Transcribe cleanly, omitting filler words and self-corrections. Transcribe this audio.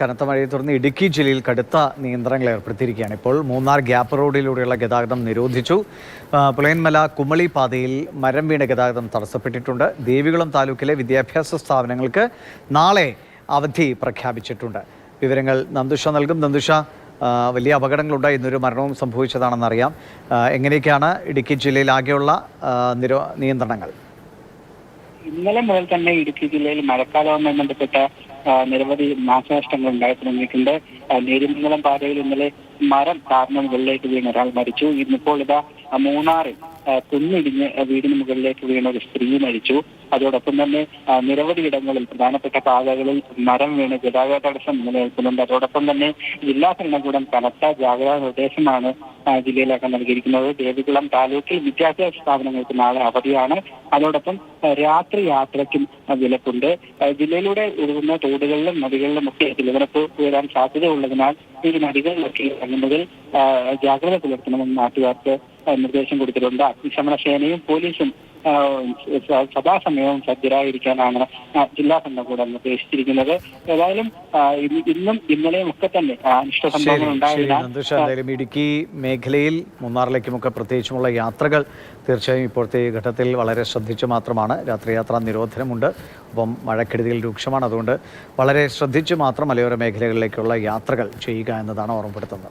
കനത്ത മഴയെ തുടർന്ന് ഇടുക്കി ജില്ലയിൽ കടുത്ത നിയന്ത്രണങ്ങൾ ഏർപ്പെടുത്തിയിരിക്കുകയാണ്. ഇപ്പോൾ മൂന്നാർ ഗ്യാപ്പ് റോഡിലൂടെയുള്ള ഗതാഗതം നിരോധിച്ചു. പുലയൻമല കുമളി പാതയിൽ മരം വീണ ഗതാഗതം തടസ്സപ്പെട്ടിട്ടുണ്ട്. ദേവികുളം താലൂക്കിലെ വിദ്യാഭ്യാസ സ്ഥാപനങ്ങൾക്ക് നാളെ അവധി പ്രഖ്യാപിച്ചിട്ടുണ്ട്. വിവരങ്ങൾ നന്ദുഷ നൽകും. നന്ദുഷ, വലിയ അപകടങ്ങളുണ്ടായി, ഇന്നൊരു മരണവും സംഭവിച്ചതാണെന്നറിയാം. എങ്ങനെയൊക്കെയാണ് ഇടുക്കി ജില്ലയിൽ ആകെയുള്ള നിയന്ത്രണങ്ങൾ? ഇന്നലെ മുതൽ തന്നെ ഇടുക്കി ജില്ലയിൽ മഴക്കാലവുമായി ബന്ധപ്പെട്ട നിരവധി നാശനഷ്ടങ്ങൾ ഉണ്ടായി തുടങ്ങിയിട്ടുണ്ട്. നേരിമംഗലം പാതയിൽ ഇന്നലെ മരം കാരണം മുകളിലേക്ക് വീണ് ഒരാൾ മരിച്ചു. ഇന്നിപ്പോൾ ഇതാ മൂന്നാറിൽ കുന്നിടിഞ്ഞ് വീടിന് മുകളിലേക്ക് വീണ ഒരു സ്ത്രീ മരിച്ചു. അതോടൊപ്പം തന്നെ നിരവധി ഇടങ്ങളിൽ പ്രധാനപ്പെട്ട പാതകളിൽ മരം വീണ് ഗതാഗത തടസ്സം നിലനിൽക്കുന്നുണ്ട്. അതോടൊപ്പം തന്നെ ജില്ലാ ഭരണകൂടം കനത്ത ജാഗ്രതാ നിർദ്ദേശമാണ് ജില്ലയിലേക്ക് നൽകിയിരിക്കുന്നത്. ദേവികുളം താലൂക്കിൽ വിദ്യാഭ്യാസ സ്ഥാപനങ്ങൾക്ക് നാളെ അവധിയാണ്. അതോടൊപ്പം രാത്രി യാത്രയ്ക്കും വിലക്കുണ്ട്. ജില്ലയിലൂടെ ഒഴുകുന്ന തോടുകളിലും നദികളിലും ഒക്കെ ജലനിരപ്പ് ഉയരാൻ സാധ്യതയുള്ളതിനാൽ ഈ നദികളിലൊക്കെ ഇറങ്ങുന്നതിൽ ജാഗ്രത പുലർത്തണമെന്ന് നാട്ടുകാർക്ക് നിർദ്ദേശം കൊടുത്തിട്ടുണ്ട്. അഗ്നിശമന സേനയും പോലീസും സദാസമയവും സജ്ജരായിരിക്കാനാണ് ജില്ലാ ഭരണകൂടം നിർദ്ദേശിച്ചിരിക്കുന്നത്. ഏതായാലും ഇന്നും ഇന്നലെയും ഒക്കെ തന്നെ അനിഷ്ട സംഭവങ്ങൾ ഉണ്ടായതിനാൽ ഇടുക്കി മേഖലയിൽ മൂന്നാറിലേക്കുമൊക്കെ പ്രത്യേകിച്ചുമുള്ള യാത്രകൾ തീർച്ചയായും ഇപ്പോഴത്തെ ഘട്ടത്തിൽ വളരെ ശ്രദ്ധിച്ചു മാത്രമാണ്. രാത്രിയാത്രാ നിരോധനമുണ്ട്. ഒപ്പം മഴക്കെടുതികൾ രൂക്ഷമാണ്. അതുകൊണ്ട് വളരെ ശ്രദ്ധിച്ചു മാത്രം മലയോര മേഖലകളിലേക്കുള്ള യാത്രകൾ ചെയ്യുക എന്നതാണ് ഓർമ്മപ്പെടുത്തുന്നത്.